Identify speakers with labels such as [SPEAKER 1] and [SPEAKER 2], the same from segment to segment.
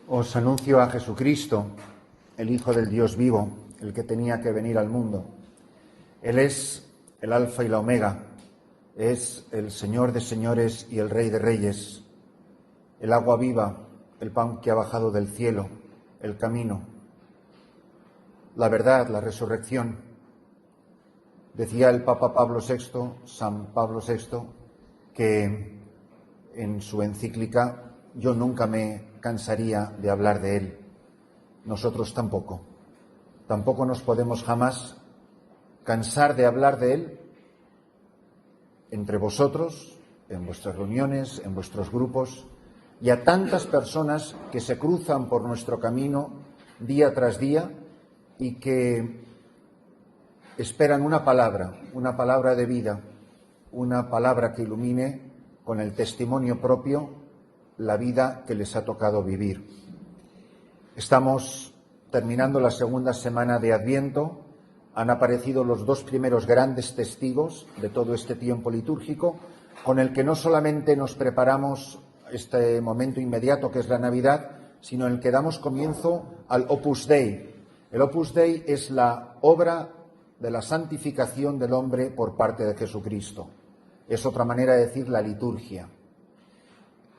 [SPEAKER 1] Os anuncio a Jesucristo, el Hijo del Dios vivo, el que tenía que venir al mundo. Él es el Alfa y la Omega, es el Señor de señores y el Rey de reyes, el agua viva, el pan que ha bajado del cielo, el camino, la verdad, la resurrección. Decía el Papa Pablo VI, San Pablo VI, que en su encíclica: yo nunca me cansaría de hablar de él. Nosotros tampoco. Tampoco nos podemos jamás cansar de hablar de él entre vosotros, en vuestras reuniones, en vuestros grupos, y a tantas personas que se cruzan por nuestro camino día tras día y que esperan una palabra de vida, una palabra que ilumine con el testimonio propio la vida que les ha tocado vivir. Estamos terminando la segunda semana de Adviento. Han aparecido los dos primeros grandes testigos de todo este tiempo litúrgico, con el que no solamente nos preparamos este momento inmediato que es la Navidad, sino en el que damos comienzo al Opus Dei. El Opus Dei es la obra de la santificación del hombre por parte de Jesucristo. Es otra manera de decir la liturgia.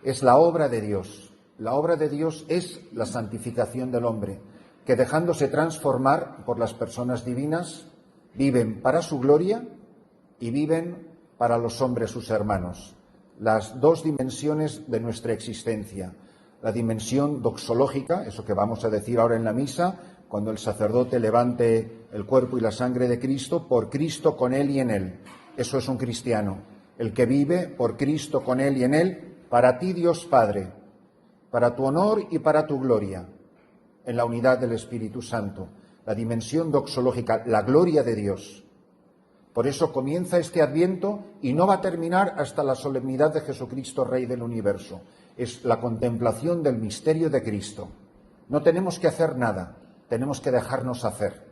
[SPEAKER 1] Es la obra de Dios. La obra de Dios es la santificación del hombre, que dejándose transformar por las personas divinas, viven para su gloria y viven para los hombres sus hermanos. Las dos dimensiones de nuestra existencia. La dimensión doxológica, eso que vamos a decir ahora en la misa, cuando el sacerdote levante el cuerpo y la sangre de Cristo, por Cristo, con Él y en Él. Eso es un cristiano, el que vive por Cristo, con Él y en Él, para ti, Dios Padre, para tu honor y para tu gloria, en la unidad del Espíritu Santo. La dimensión doxológica, la gloria de Dios. Por eso comienza este Adviento y no va a terminar hasta la solemnidad de Jesucristo, Rey del universo. Es la contemplación del misterio de Cristo. No tenemos que hacer nada, tenemos que dejarnos hacer.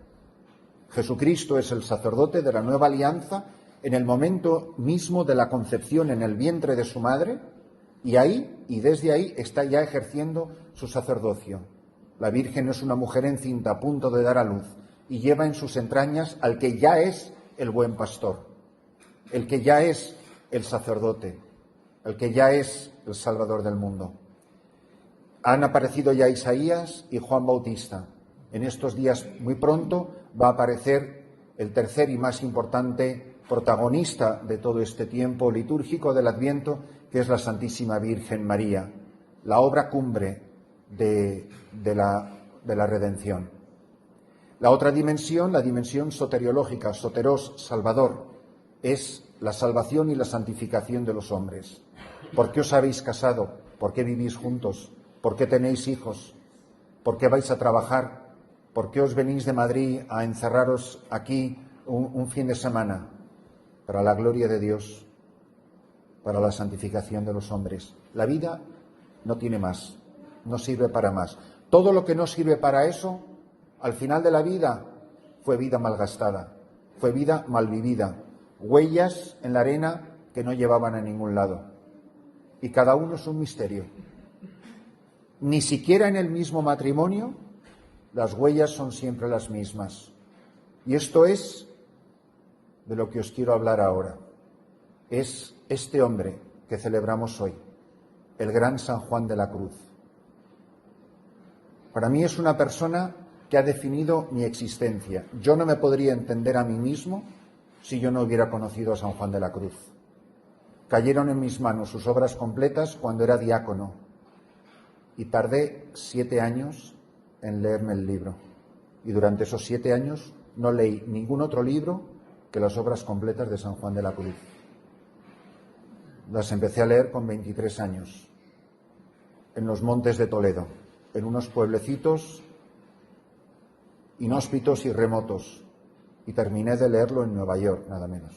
[SPEAKER 1] Jesucristo es el sacerdote de la nueva alianza en el momento mismo de la concepción en el vientre de su madre, y ahí, y desde ahí, está ya ejerciendo su sacerdocio. La Virgen es una mujer encinta a punto de dar a luz y lleva en sus entrañas al que ya es el buen pastor, el que ya es el sacerdote, el que ya es el Salvador del mundo. Han aparecido ya Isaías y Juan Bautista. En estos días, muy pronto, va a aparecer el tercer y más importante protagonista de todo este tiempo litúrgico del Adviento, que es la Santísima Virgen María, la obra cumbre de la redención. La otra dimensión, la dimensión soteriológica, soteros, salvador, es la salvación y la santificación de los hombres. ¿Por qué os habéis casado? ¿Por qué vivís juntos? ¿Por qué tenéis hijos? ¿Por qué vais a trabajar? ¿Por qué os venís de Madrid a encerraros aquí un fin de semana? Para la gloria de Dios, para la santificación de los hombres. La vida no tiene más, no sirve para más. Todo lo que no sirve para eso, al final de la vida, fue vida malgastada, fue vida malvivida, huellas en la arena que no llevaban a ningún lado. Y cada uno es un misterio. Ni siquiera en el mismo matrimonio las huellas son siempre las mismas. Y esto es de lo que os quiero hablar ahora. Es este hombre que celebramos hoy, el gran San Juan de la Cruz. Para mí es una persona que ha definido mi existencia. Yo no me podría entender a mí mismo si yo no hubiera conocido a San Juan de la Cruz. Cayeron en mis manos sus obras completas cuando era diácono y tardé 7 años en leerme el libro. Y durante esos 7 años no leí ningún otro libro que las obras completas de San Juan de la Cruz. Las empecé a leer con 23 años, en los montes de Toledo, en unos pueblecitos inhóspitos y remotos, y terminé de leerlo en Nueva York, nada menos.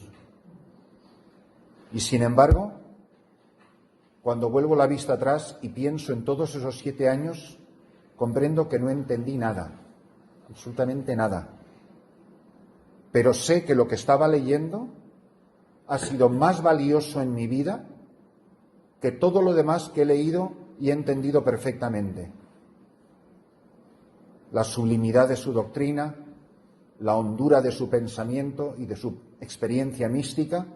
[SPEAKER 1] Y sin embargo, cuando vuelvo la vista atrás y pienso en todos esos 7 años, comprendo que no entendí nada, absolutamente nada. Pero sé que lo que estaba leyendo ha sido más valioso en mi vida que todo lo demás que he leído y he entendido perfectamente. la sublimidad de su doctrina, la hondura de su pensamiento y de su experiencia mística,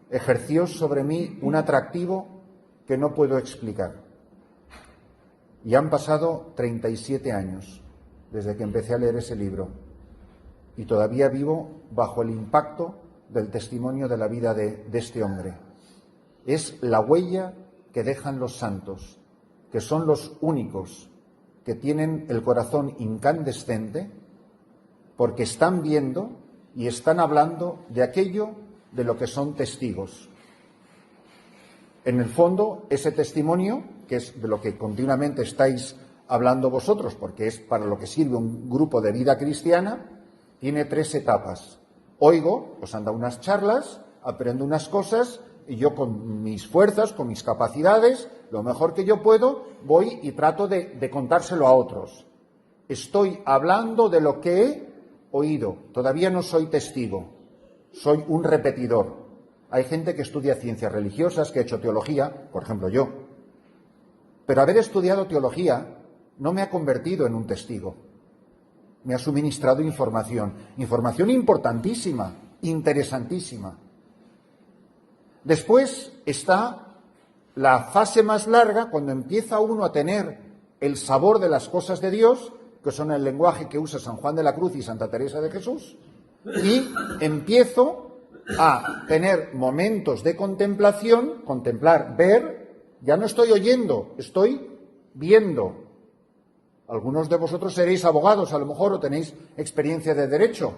[SPEAKER 1] ejerció sobre mí un atractivo que no puedo explicar. Y han pasado 37 años desde que empecé a leer ese libro y todavía vivo bajo el impacto del testimonio de la vida de este hombre. Es la huella que dejan los santos, que son los únicos que tienen el corazón incandescente porque están viendo y están hablando de aquello de lo que son testigos. En el fondo, ese testimonio, que es de lo que continuamente estáis hablando vosotros, porque es para lo que sirve un grupo de vida cristiana, tiene 3 etapas. Oigo, os han dado unas charlas, aprendo unas cosas y yo con mis fuerzas, con mis capacidades, lo mejor que yo puedo, voy y trato de contárselo a otros. Estoy hablando de lo que he oído. Todavía no soy testigo, soy un repetidor. Hay gente que estudia ciencias religiosas, que ha hecho teología, por ejemplo yo. Pero haber estudiado teología no me ha convertido en un testigo. Me ha suministrado información importantísima, interesantísima. Después está la fase más larga, cuando empieza uno a tener el sabor de las cosas de Dios, que son el lenguaje que usa San Juan de la Cruz y Santa Teresa de Jesús, y empiezo a tener momentos de contemplación, contemplar, ver, ya no estoy oyendo, estoy viendo. Algunos de vosotros seréis abogados, a lo mejor, o tenéis experiencia de derecho.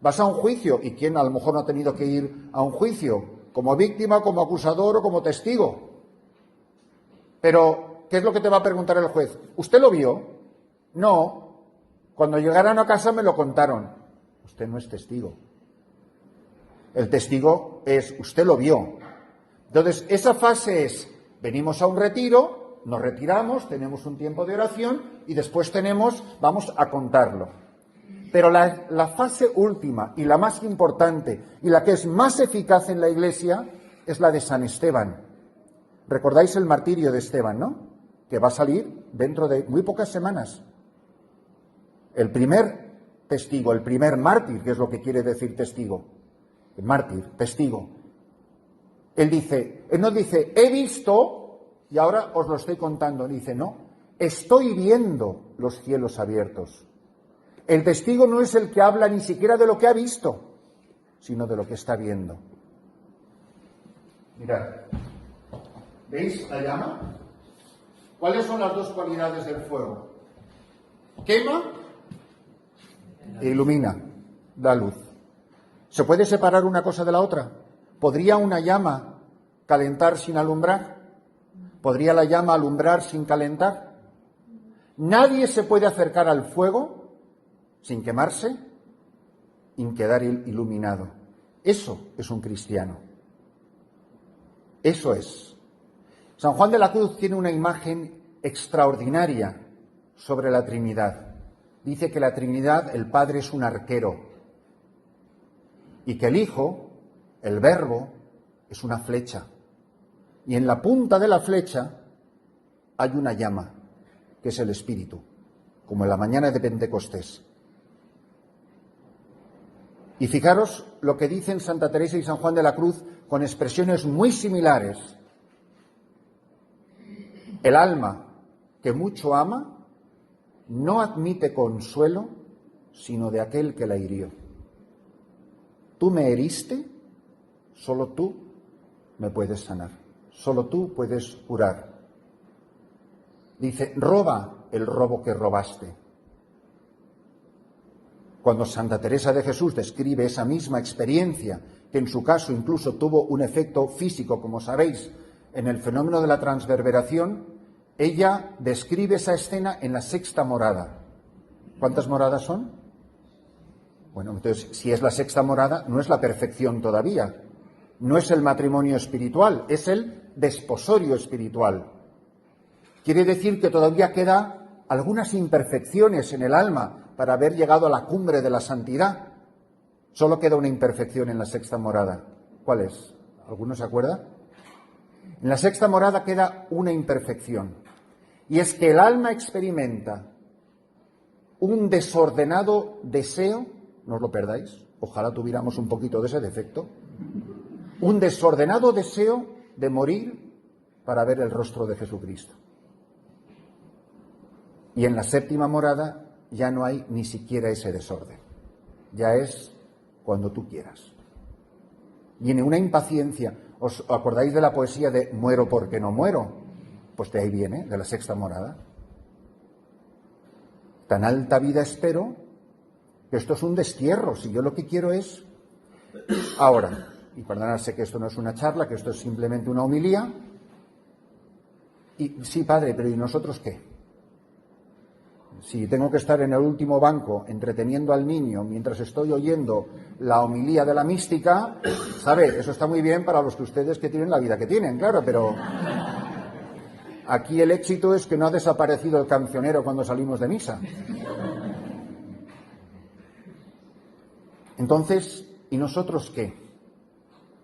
[SPEAKER 1] Vas a un juicio, y ¿quién a lo mejor no ha tenido que ir a un juicio? Como víctima, como acusador o como testigo. Pero, ¿qué es lo que te va a preguntar el juez? ¿Usted lo vio? No. Cuando llegaron a casa me lo contaron. Usted no es testigo. El testigo es, usted lo vio. Entonces, esa fase es, venimos a un retiro, nos retiramos, tenemos un tiempo de oración y después vamos a contarlo. Pero la fase última y la más importante y la que es más eficaz en la Iglesia es la de San Esteban. ¿Recordáis el martirio de Esteban, no? Que va a salir dentro de muy pocas semanas. El primer testigo, el primer mártir, que es lo que quiere decir testigo. El mártir, testigo. Él nos dice, he visto, y ahora os lo estoy contando. Él dice, no, estoy viendo los cielos abiertos. El testigo no es el que habla ni siquiera de lo que ha visto, sino de lo que está viendo. Mirad, ¿veis la llama? ¿Cuáles son las 2 cualidades del fuego? Quema e ilumina, da luz. ¿Se puede separar una cosa de la otra? ¿Podría una llama calentar sin alumbrar? ¿Podría la llama alumbrar sin calentar? Nadie se puede acercar al fuego sin quemarse, sin quedar iluminado. Eso es un cristiano. Eso es. San Juan de la Cruz tiene una imagen extraordinaria sobre la Trinidad. Dice que la Trinidad, el Padre es un arquero y que el Hijo, el Verbo, es una flecha. Y en la punta de la flecha hay una llama, que es el Espíritu, como en la mañana de Pentecostés. Y fijaros lo que dicen Santa Teresa y San Juan de la Cruz con expresiones muy similares. El alma que mucho ama no admite consuelo sino de aquel que la hirió. Tú me heriste, solo tú me puedes sanar, solo tú puedes curar. Dice, roba el robo que robaste. Cuando Santa Teresa de Jesús describe esa misma experiencia, que en su caso incluso tuvo un efecto físico, como sabéis, en el fenómeno de la transverberación, ella describe esa escena en la 6ª morada. ¿Cuántas moradas son? Bueno, entonces, si es la 6ª morada, no es la perfección todavía. No es el matrimonio espiritual, es el desposorio espiritual. Quiere decir que todavía queda algunas imperfecciones en el alma para haber llegado a la cumbre de la santidad. Solo queda una imperfección en la 6ª morada. ¿Cuál es? ¿Alguno se acuerda? En la 6ª morada queda una imperfección. Y es que el alma experimenta un desordenado deseo, no os lo perdáis, ojalá tuviéramos un poquito de ese defecto, un desordenado deseo de morir para ver el rostro de Jesucristo. Y en la séptima morada ya no hay ni siquiera ese desorden, ya es cuando tú quieras. Viene una impaciencia. ¿Os acordáis de la poesía de muero porque no muero? Pues de ahí viene, de la sexta morada. Tan alta vida espero que esto es un destierro. Si yo lo que quiero es... Ahora, y perdonadse que esto no es una charla, que esto es simplemente una homilía. Y sí, padre, pero ¿y nosotros qué? Si tengo que estar en el último banco entreteniendo al niño mientras estoy oyendo la homilía de la mística, ¿sabe? Eso está muy bien para los que ustedes que tienen la vida que tienen, claro, pero aquí el éxito es que no ha desaparecido el cancionero cuando salimos de misa. Entonces, ¿y nosotros qué?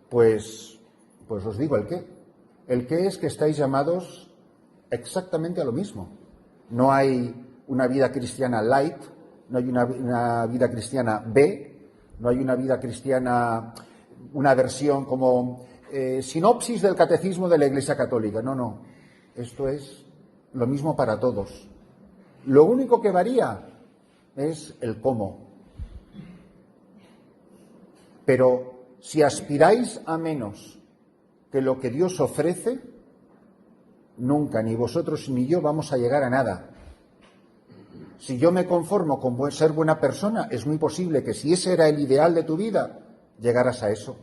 [SPEAKER 1] Pues os digo el qué. El qué es que estáis llamados exactamente a lo mismo. No hay una vida cristiana light, no hay una vida cristiana B, no hay una vida cristiana, una versión como sinopsis del catecismo de la Iglesia Católica. No, no. Esto es lo mismo para todos. Lo único que varía es el cómo. Pero si aspiráis a menos que lo que Dios ofrece, nunca ni vosotros ni yo vamos a llegar a nada. Si yo me conformo con ser buena persona, es muy posible que si ese era el ideal de tu vida, llegaras a eso.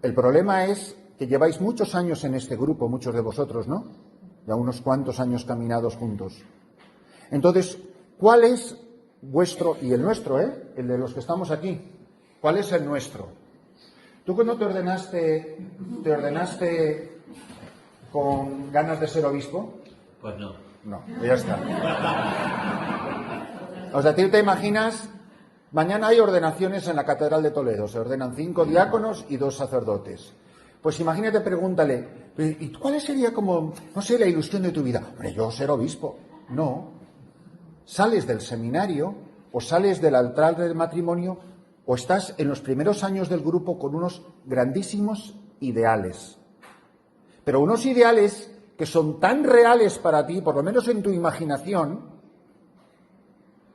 [SPEAKER 1] El problema es que lleváis muchos años en este grupo, muchos de vosotros, ¿no? Ya unos cuantos años caminados juntos. Entonces, ¿cuál es vuestro, y el nuestro, el de los que estamos aquí? ¿Cuál es el nuestro? ¿Tú cuando te ordenaste con ganas de ser obispo?
[SPEAKER 2] Pues no.
[SPEAKER 1] No, ya está. O sea, ¿tú te imaginas? Mañana hay ordenaciones en la Catedral de Toledo. Se ordenan 5 diáconos y 2 sacerdotes. Pues imagínate, pregúntale, ¿y cuál sería como, no sé, la ilusión de tu vida? Hombre, yo ser obispo. No. Sales del seminario o sales del altar del matrimonio o estás en los primeros años del grupo con unos grandísimos ideales. Pero unos ideales que son tan reales para ti, por lo menos en tu imaginación,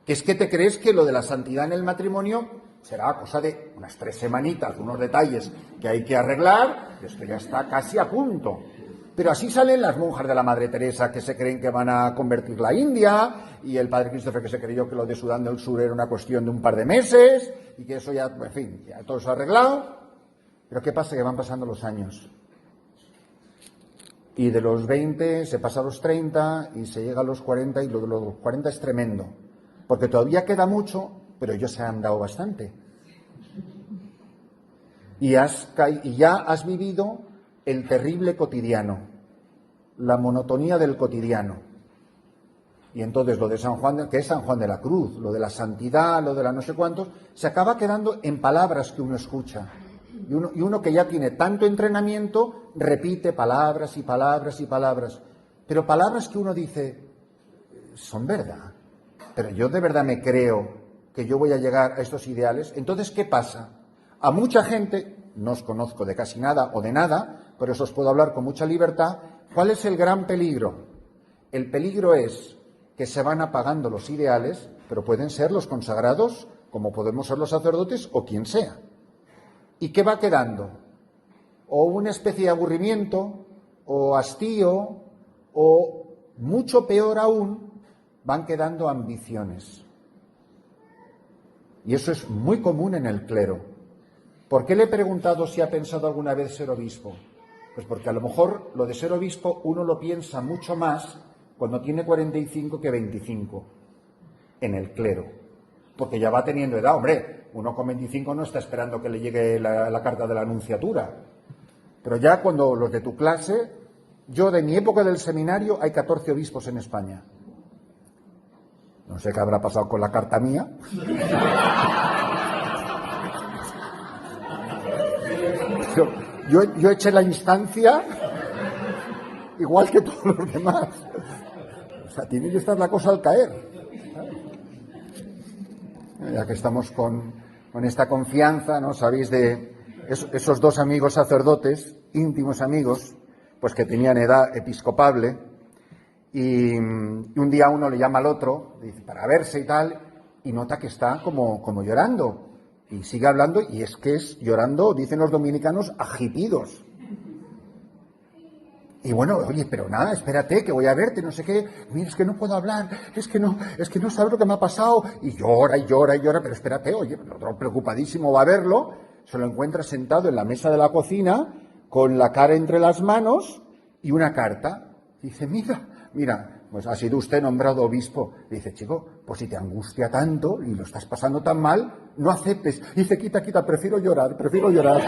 [SPEAKER 1] que es que te crees que lo de la santidad en el matrimonio será cosa de unas 3 semanitas, unos detalles que hay que arreglar, y esto ya está casi a punto. Pero así salen las monjas de la Madre Teresa que se creen que van a convertir la India, y el padre Christopher que se creyó que lo de Sudán del Sur era una cuestión de un par de meses, y que eso ya, en fin, ya todo se ha arreglado. Pero ¿qué pasa? Que van pasando los años. Y de los 20 se pasa a los 30 y se llega a los 40 y lo de los 40 es tremendo. Porque todavía queda mucho, pero ellos se han dado bastante. Y ya has vivido el terrible cotidiano, la monotonía del cotidiano. Y entonces lo de San Juan, que es San Juan de la Cruz, lo de la santidad, lo de la no sé cuántos, se acaba quedando en palabras que uno escucha. Y uno que ya tiene tanto entrenamiento, repite palabras y palabras y palabras. Pero palabras que uno dice, son verdad. Pero yo de verdad me creo que yo voy a llegar a estos ideales. Entonces, ¿qué pasa? A mucha gente, no os conozco de casi nada o de nada, por eso os puedo hablar con mucha libertad. ¿Cuál es el gran peligro? El peligro es que se van apagando los ideales, pero pueden ser los consagrados, como podemos ser los sacerdotes o quien sea. ¿Y qué va quedando? O una especie de aburrimiento, o hastío, o mucho peor aún, van quedando ambiciones. Y eso es muy común en el clero. ¿Por qué le he preguntado si ha pensado alguna vez ser obispo? Pues porque a lo mejor lo de ser obispo uno lo piensa mucho más cuando tiene 45 que 25 en el clero. Porque ya va teniendo edad, hombre. Uno con 25 no está esperando que le llegue la carta de la anunciatura. Pero ya cuando los de tu clase, yo de mi época del seminario hay 14 obispos en España. No sé qué habrá pasado con la carta mía. Yo eché la instancia igual que todos los demás. sea, tiene que estar la cosa al caer. Ya que estamos con esta confianza, ¿no? Sabéis de esos dos amigos sacerdotes, íntimos amigos, pues que tenían edad episcopable, y un día uno le llama al otro, dice, para verse y tal, y nota que está como llorando, y sigue hablando, y es que es llorando, dicen los dominicanos, agipidos. Y bueno, oye, pero nada, espérate, que voy a verte, no sé qué, mira, es que no puedo hablar, es que no sabes lo que me ha pasado, y llora, y llora, y llora, pero espérate, oye, el otro preocupadísimo va a verlo, se lo encuentra sentado en la mesa de la cocina, con la cara entre las manos, y una carta. Dice, mira, pues ha sido usted nombrado obispo. Dice, chico, pues si te angustia tanto, y lo estás pasando tan mal, no aceptes. Dice, quita, prefiero llorar. Prefiero llorar,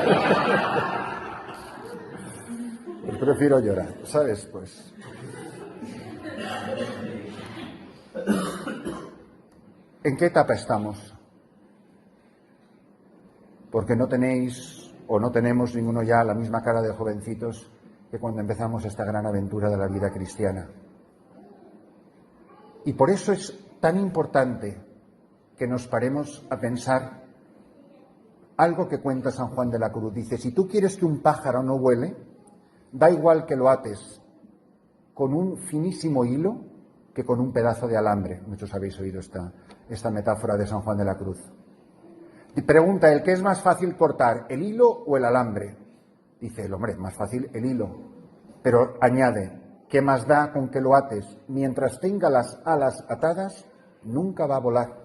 [SPEAKER 1] ¿sabes? Pues ¿en qué etapa estamos? Porque no tenéis o no tenemos ninguno ya la misma cara de jovencitos que cuando empezamos esta gran aventura de la vida cristiana. Y por eso es tan importante que nos paremos a pensar algo que cuenta San Juan de la Cruz. Dice, si tú quieres que un pájaro no vuele, da igual que lo ates con un finísimo hilo que con un pedazo de alambre. Muchos habéis oído esta metáfora de San Juan de la Cruz. Y pregunta él, ¿qué es más fácil cortar, el hilo o el alambre? Dice el hombre, más fácil el hilo. Pero añade, ¿qué más da con que lo ates? Mientras tenga las alas atadas, nunca va a volar.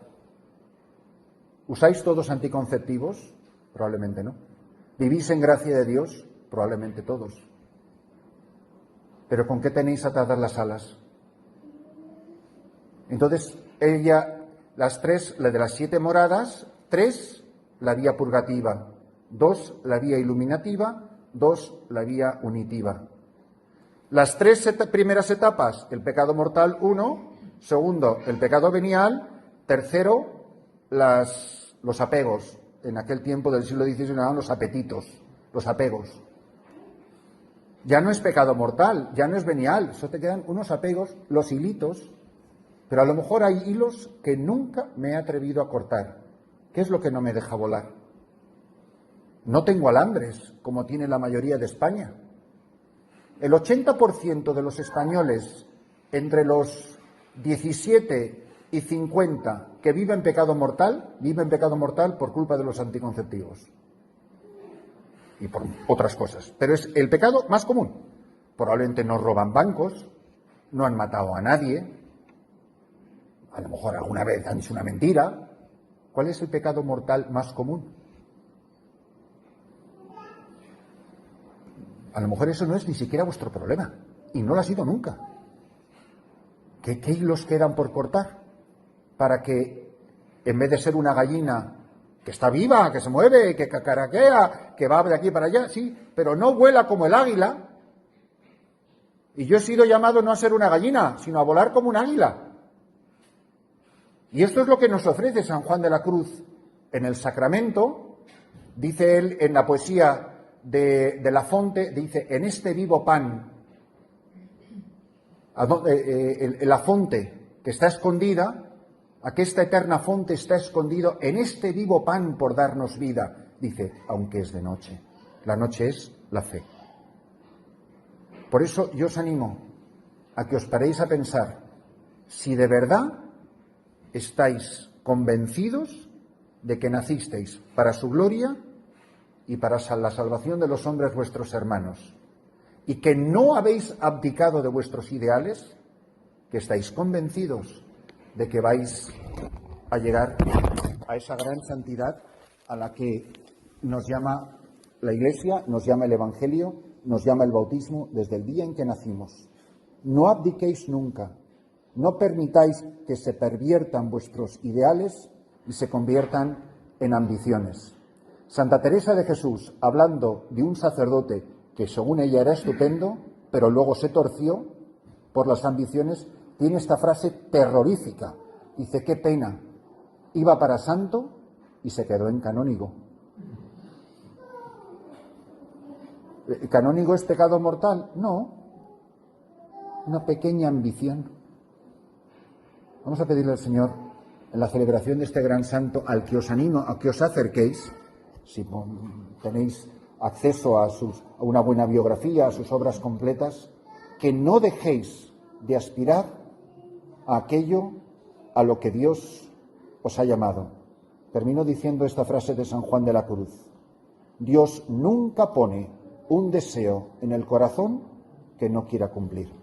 [SPEAKER 1] ¿Usáis todos anticonceptivos? Probablemente no. ¿Vivís en gracia de Dios? Probablemente todos. ¿Pero con qué tenéis atadas las alas? Entonces, las tres, la de las 7 moradas, 3, la vía purgativa, 2, la vía iluminativa, 2, la vía unitiva. Las 3 primeras etapas, el pecado mortal 1, segundo, el pecado venial, tercero, los apegos. En aquel tiempo del siglo XVI se llamaban los apetitos, los apegos. Ya no es pecado mortal, ya no es venial, solo te quedan unos apegos, los hilitos, pero a lo mejor hay hilos que nunca me he atrevido a cortar. ¿Qué es lo que no me deja volar? No tengo alambres, como tiene la mayoría de España. El 80% de los españoles entre los 17 y 50 que viven pecado mortal por culpa de los anticonceptivos. Y por otras cosas. Pero es el pecado más común. Probablemente no roban bancos, no han matado a nadie, a lo mejor alguna vez han dicho una mentira. ¿Cuál es el pecado mortal más común? A lo mejor eso no es ni siquiera vuestro problema, y no lo ha sido nunca. ¿Qué hilos quedan por cortar? Para que, en vez de ser una gallina que está viva, que se mueve, que cacaraquea, que va de aquí para allá, sí, pero no vuela como el águila. Y yo he sido llamado no a ser una gallina, sino a volar como un águila. Y esto es lo que nos ofrece San Juan de la Cruz en el sacramento. Dice él en la poesía de La Fonte, dice, en este vivo pan, la fonte que está escondida, aquesta eterna fonte está escondido en este vivo pan por darnos vida. Dice, aunque es de noche. La noche es la fe. Por eso yo os animo a que os paréis a pensar si de verdad estáis convencidos de que nacisteis para su gloria y para la salvación de los hombres vuestros hermanos, y que no habéis abdicado de vuestros ideales, que estáis convencidos de que vais a llegar a esa gran santidad a la que nos llama la Iglesia, nos llama el Evangelio, nos llama el bautismo desde el día en que nacimos. No abdiquéis nunca, no permitáis que se perviertan vuestros ideales y se conviertan en ambiciones. Santa Teresa de Jesús, hablando de un sacerdote que según ella era estupendo, pero luego se torció por las ambiciones, tiene esta frase terrorífica. Dice, qué pena, iba para santo y se quedó en canónigo. ¿Canónigo es pecado mortal? No, una pequeña ambición. Vamos a pedirle al Señor, en la celebración de este gran santo, al que os animo a que os acerquéis, si tenéis acceso a una buena biografía, a sus obras completas, que no dejéis de aspirar a aquello a lo que Dios os ha llamado. Termino diciendo esta frase de San Juan de la Cruz: Dios nunca pone un deseo en el corazón que no quiera cumplir.